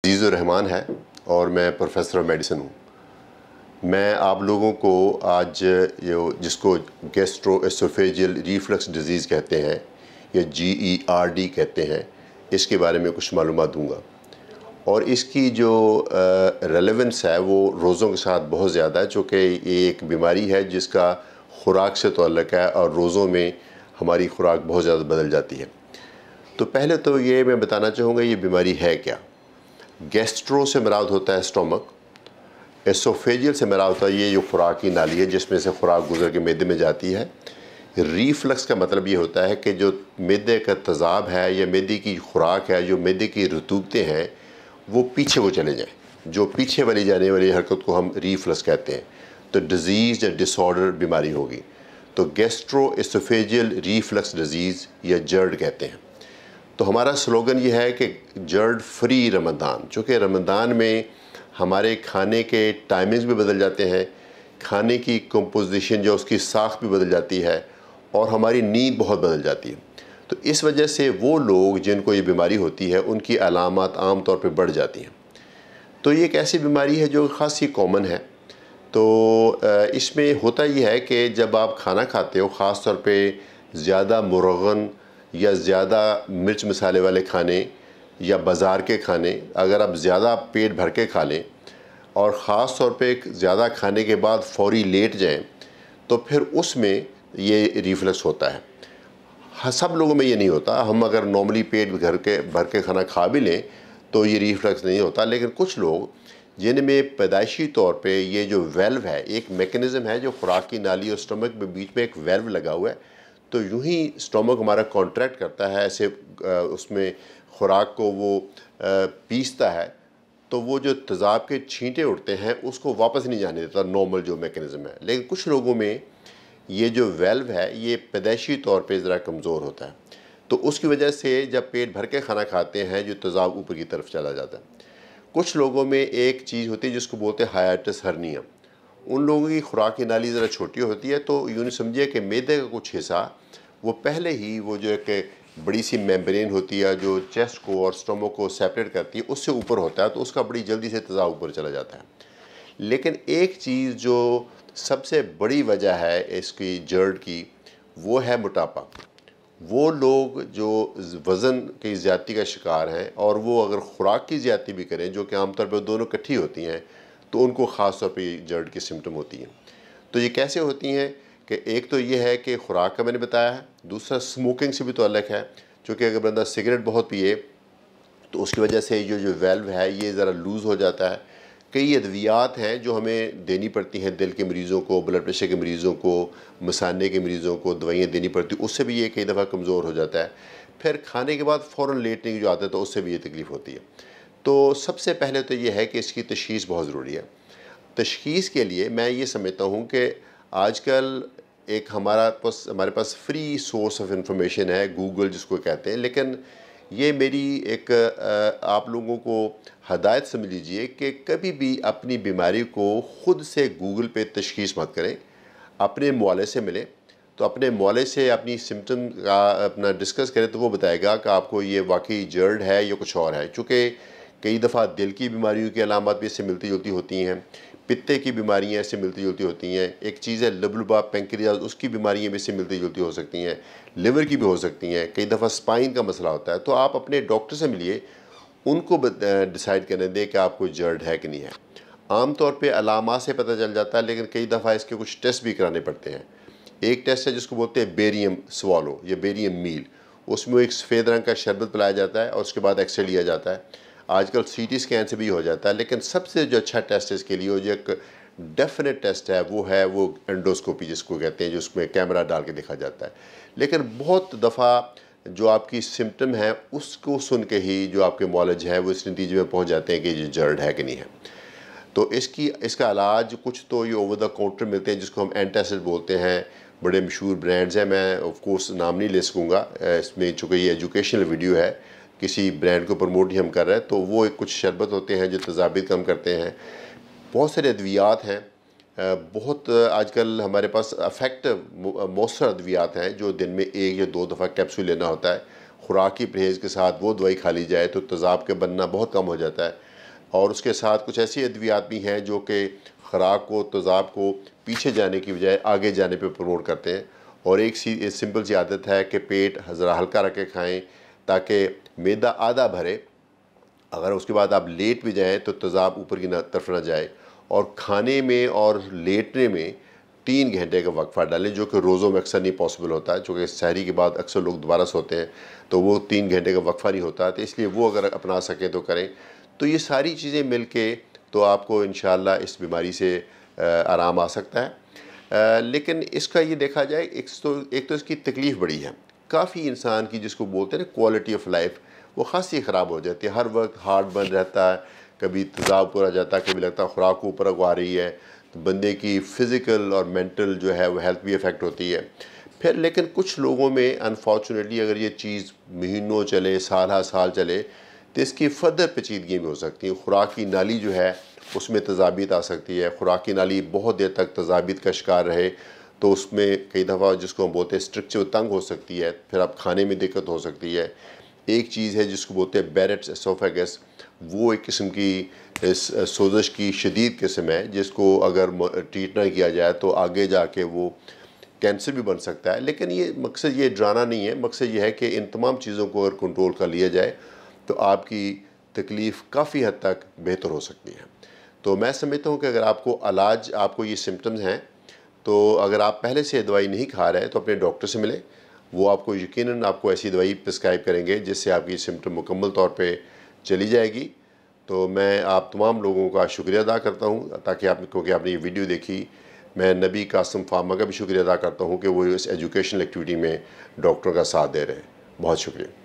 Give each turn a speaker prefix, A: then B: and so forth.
A: عزیز الرحمان ہے اور میں پروفیسر آف میڈیسن ہوں۔ میں آپ لوگوں کو آج جس کو گیسٹرو ایسوفیجیل ریفلکس ڈیزیز کہتے ہیں یا GERD کہتے ہیں، اس کے بارے میں کچھ معلومات دوں گا، اور اس کی جو ریلیونس ہے وہ روزوں کے ساتھ بہت زیادہ ہے، چونکہ یہ ایک بیماری ہے جس کا خوراک سے تعلق ہے اور روزوں میں ہماری خوراک بہت زیادہ بدل جاتی ہے۔ تو پہلے تو یہ میں بتانا چاہوں گا یہ بیماری ہے کیا۔ گیسٹرو سے مراد ہوتا ہے اسٹومک، ایسوفیجیل سے مراد ہوتا ہے یہ جو خوراک کی نالی ہے جس میں سے خوراک گزر کے معدے میں جاتی ہے۔ ریفلکس کا مطلب یہ ہوتا ہے کہ جو معدے کا تیزاب ہے یا معدے کی خوراک ہے، جو معدے کی رطوبتیں ہیں وہ پیچھے کو چلے جائیں، جو پیچھے والی جانے والی حرکت کو ہم ریفلکس کہتے ہیں۔ تو ڈیزیز یا ڈس آرڈر بیماری ہوگی تو گیسٹرو ایسوفیجیل ریفلکس ڈیزیز یا جرڈ کہتے ہیں۔ تو ہمارا سلوگن یہ ہے کہ جرڈ فری رمضان، چونکہ رمضان میں ہمارے کھانے کے ٹائمنگز بھی بدل جاتے ہیں، کھانے کی کمپوزیشن جو اس کی ساخت بھی بدل جاتی ہے، اور ہماری نیند بہت بدل جاتی ہے۔ تو اس وجہ سے وہ لوگ جن کو یہ بیماری ہوتی ہے ان کی علامات عام طور پہ بڑھ جاتی ہیں۔ تو یہ ایک ایسی بیماری ہے جو خاصی کامن ہے۔ تو اس میں ہوتا یہ ہے کہ جب آپ کھانا کھاتے ہو، خاص طور پہ زیادہ مرغن یا زیادہ مرچ مسالے والے کھانے یا بازار کے کھانے، اگر آپ زیادہ پیٹ بھر کے کھا لیں اور خاص طور پہ زیادہ کھانے کے بعد فوری لیٹ جائیں تو پھر اس میں یہ ریفلکس ہوتا ہے۔ سب لوگوں میں یہ نہیں ہوتا، ہم اگر نارملی پیٹ بھر کے کھانا کھا بھی لیں تو یہ ریفلکس نہیں ہوتا، لیکن کچھ لوگ جن میں پیدائشی طور پہ یہ جو ویلو ہے، ایک میکنزم ہے جو خوراک کی نالی اور اسٹمک میں بیچ میں ایک ویلو لگا ہوا ہے، تو یوں ہی اسٹمک ہمارا کانٹریکٹ کرتا ہے، ایسے اس میں خوراک کو وہ پیستا ہے، تو وہ جو تیزاب کے چھینٹے اڑتے ہیں اس کو واپس نہیں جانے دیتا، نارمل جو میکنزم ہے۔ لیکن کچھ لوگوں میں یہ جو ویلو ہے یہ پیدائشی طور پہ ذرا کمزور ہوتا ہے، تو اس کی وجہ سے جب پیٹ بھر کے کھانا کھاتے ہیں جو تیزاب اوپر کی طرف چلا جاتا ہے۔ کچھ لوگوں میں ایک چیز ہوتی ہے جس کو بولتے ہیں ہائیٹس ہرنیا، ان لوگوں کی خوراک کی نالی ذرا چھوٹی ہوتی ہے، تو یوں نہیں سمجھے کہ معدے کا کچھ حصہ وہ پہلے ہی وہ جو ایک بڑی سی میمبرین ہوتی ہے جو چیسٹ کو اور اسٹومک کو سیپریٹ کرتی ہے اس سے اوپر ہوتا ہے، تو اس کا بڑی جلدی سے تیزاب اوپر چلا جاتا ہے۔ لیکن ایک چیز جو سب سے بڑی وجہ ہے اس کی جرڈ کی وہ ہے موٹاپا۔ وہ لوگ جو وزن کی زیادتی کا شکار ہیں اور وہ اگر خوراک کی زیادتی بھی کریں، جو کہ عام طور پہ دونوں اکٹھی ہوتی ہیں، تو ان کو خاص طور پہ جرڈ کی سمٹم ہوتی ہیں۔ تو یہ کیسے ہوتی ہیں کہ ایک تو یہ ہے کہ خوراک کا میں نے بتایا ہے، دوسرا اسموکنگ سے بھی تعلق ہے، چونکہ اگر بندہ سگریٹ بہت پیے تو اس کی وجہ سے جو ویلو ہے یہ ذرا لوز ہو جاتا ہے۔ کئی ادویات ہیں جو ہمیں دینی پڑتی ہیں، دل کے مریضوں کو، بلڈ پریشر کے مریضوں کو، مثانے کے مریضوں کو دوائیاں دینی پڑتی، اس سے بھی یہ کئی دفعہ کمزور ہو جاتا ہے۔ پھر کھانے کے بعد فوراً لیٹنے کی جو عادت ہے تو اس سے بھی یہ تکلیف ہوتی ہے۔ تو سب سے پہلے تو یہ ہے کہ اس کی تشخیص بہت ضروری ہے۔ تشخیص کے لیے میں یہ سمجھتا ہوں کہ آج کل ایک ہمارے پاس فری سورس آف انفارمیشن ہے، گوگل جس کو کہتے ہیں، لیکن یہ میری ایک آپ لوگوں کو ہدایت سمجھ لیجئے کہ کبھی بھی اپنی بیماری کو خود سے گوگل پہ تشخیص مت کریں، اپنے معالج سے ملیں، تو اپنے معالج سے اپنی سمٹم کا اپنا ڈسکس کریں تو وہ بتائے گا کہ آپ کو یہ واقعی جرڈ ہے یا کچھ اور ہے، چونکہ کئی دفعہ دل کی بیماریوں کی علامات بھی اس سے ملتی جلتی ہوتی ہیں، پتے کی بیماریاں اس سے ملتی جلتی ہوتی ہیں، ایک چیز ہے لبلبا پینکریاز، اس کی بیماریاں بھی اس سے ملتی جلتی ہو سکتی ہیں، لیور کی بھی ہو سکتی ہیں، کئی دفعہ سپائن کا مسئلہ ہوتا ہے۔ تو آپ اپنے ڈاکٹر سے ملیے، ان کو ڈیسائیڈ کرنے دیں کہ آپ کو جرڈ ہے کہ نہیں ہے۔ عام طور پہ علامات سے پتہ چل جاتا ہے، لیکن کئی دفعہ اس کے کچھ ٹیسٹ بھی کرانے پڑتے ہیں۔ ایک ٹیسٹ ہے جس کو بولتے ہیں بیریم سوالو یا بیریم میل، اس میں ایک سفید رنگ کا شربت پلایا جاتا ہے اور اس کے بعد ایکس رے لیا جاتا ہے۔ آج کل سی ٹی اسکین سے بھی ہو جاتا ہے، لیکن سب سے جو اچھا ٹیسٹ ہے اس کے لیے جو ایک ڈیفینیٹ ٹیسٹ ہے وہ انڈوسکوپی جس کو کہتے ہیں، جو اس میں کیمرہ ڈال کے دیکھا جاتا ہے۔ لیکن بہت دفعہ جو آپ کی سمٹم ہے اس کو سن کے ہی جو آپ کے معالج ہے وہ اس نتیجے میں پہنچ جاتے ہیں کہ یہ جرڈ ہے کہ نہیں ہے۔ تو اس کا علاج کچھ تو یہ اوور دا کاؤنٹر ملتے ہیں جس کو ہم اینٹی ایسڈ بولتے ہیں، بڑے مشہور برانڈز ہیں، میں آف کورس نام نہیں لے سکوں گا اس میں، چونکہ یہ ایجوکیشنل ویڈیو ہے، کسی برانڈ کو پروموٹ نہیں ہم کر رہے، تو وہ کچھ شربت ہوتے ہیں جو تیزابیت کم کرتے ہیں۔ بہت سارے ادویات ہیں، بہت آج کل ہمارے پاس افیکٹو مؤثر ادویات ہیں جو دن میں 1 یا 2 دفعہ کیپسول لینا ہوتا ہے۔ خوراک کی پرہیز کے ساتھ وہ دوائی کھا لی جائے تو تیزاب کے بننا بہت کم ہو جاتا ہے۔ اور اس کے ساتھ کچھ ایسی ادویات بھی ہیں جو کہ خوراک کو تیزاب کو پیچھے جانے کی بجائے آگے جانے پہ پروموٹ کرتے ہیں. اور ایک سمپل سی عادت ہے کہ پیٹ ذرا ہلکا رکھ کے کھائیں تاکہ معدہ آدھا بھرے. اگر اس کے بعد آپ لیٹ بھی جائیں تو تیزاب اوپر کی طرف نہ جائے. اور کھانے میں اور لیٹنے میں 3 گھنٹے کا وقفہ ڈالیں جو کہ روزوں میں اکثر نہیں پاسبل ہوتا ہے, چونکہ سحری کے بعد اکثر لوگ دوبارہ سوتے ہیں تو وہ 3 گھنٹے کا وقفہ نہیں ہوتا, تو اس لیے وہ اگر اپنا سکیں تو کریں. تو یہ ساری چیزیں مل کے تو آپ کو انشاءاللہ اس بیماری سے آرام آ سکتا ہے. لیکن اس کا یہ دیکھا جائے ایک تو اس کی تکلیف بڑی ہے. کافی انسان کی جس کو بولتے ہیں نا کوالٹی آف لائف, وہ خاصی خراب ہو جاتی ہے. ہر وقت ہارٹ بن رہتا ہے, کبھی تیزاب اوپر آ جاتا ہے, کبھی لگتا ہے خوراک اوپر آ رہی ہے, تو بندے کی فزیکل اور مینٹل جو ہے وہ ہیلتھ بھی افیکٹ ہوتی ہے. پھر لیکن کچھ لوگوں میں انفارچونیٹلی اگر یہ چیز مہینوں چلے, سال ہا سال چلے, تو اس کی فردر پیچیدگیاں بھی ہو سکتی ہیں. خوراک کی نالی جو ہے اس میں تیزابیت آ سکتی ہے. خوراک کی نالی بہت دیر تک تیزابیت کا شکار رہے تو اس میں کئی دفعہ جس کو ہم بولتے ہیں اسٹرکچر تنگ ہو سکتی ہے, پھر آپ کھانے میں دقت ہو سکتی ہے. ایک چیز ہے جس کو بولتے ہیں بیرٹس ایسوفیگس, وہ ایک قسم کی سوزش کی شدید قسم ہے جس کو اگر ٹریٹ نہ کیا جائے تو آگے جا کے وہ کینسر بھی بن سکتا ہے. لیکن یہ مقصد یہ ڈرانا نہیں ہے, مقصد یہ ہے کہ ان تمام چیزوں کو اگر کنٹرول کر لیا جائے تو آپ کی تکلیف کافی حد تک بہتر ہو سکتی ہے. تو میں سمجھتا ہوں کہ اگر آپ کو علاج, آپ کو یہ سمٹمز ہیں, تو اگر آپ پہلے سے دوائی نہیں کھا رہے تو اپنے ڈاکٹر سے ملیں. وہ آپ کو یقیناً آپ کو ایسی دوائی پرسکرائب کریں گے جس سے آپ کی سمٹم مکمل طور پہ چلی جائے گی. تو میں آپ تمام لوگوں کا شکریہ ادا کرتا ہوں تاکہ کیونکہ آپ نے یہ ویڈیو دیکھی. میں نبی قاسم فارما کا بھی شکریہ ادا کرتا ہوں کہ وہ اس ایجوکیشنل ایکٹیویٹی میں ڈاکٹر کا ساتھ دے رہے ہیں. بہت شکریہ.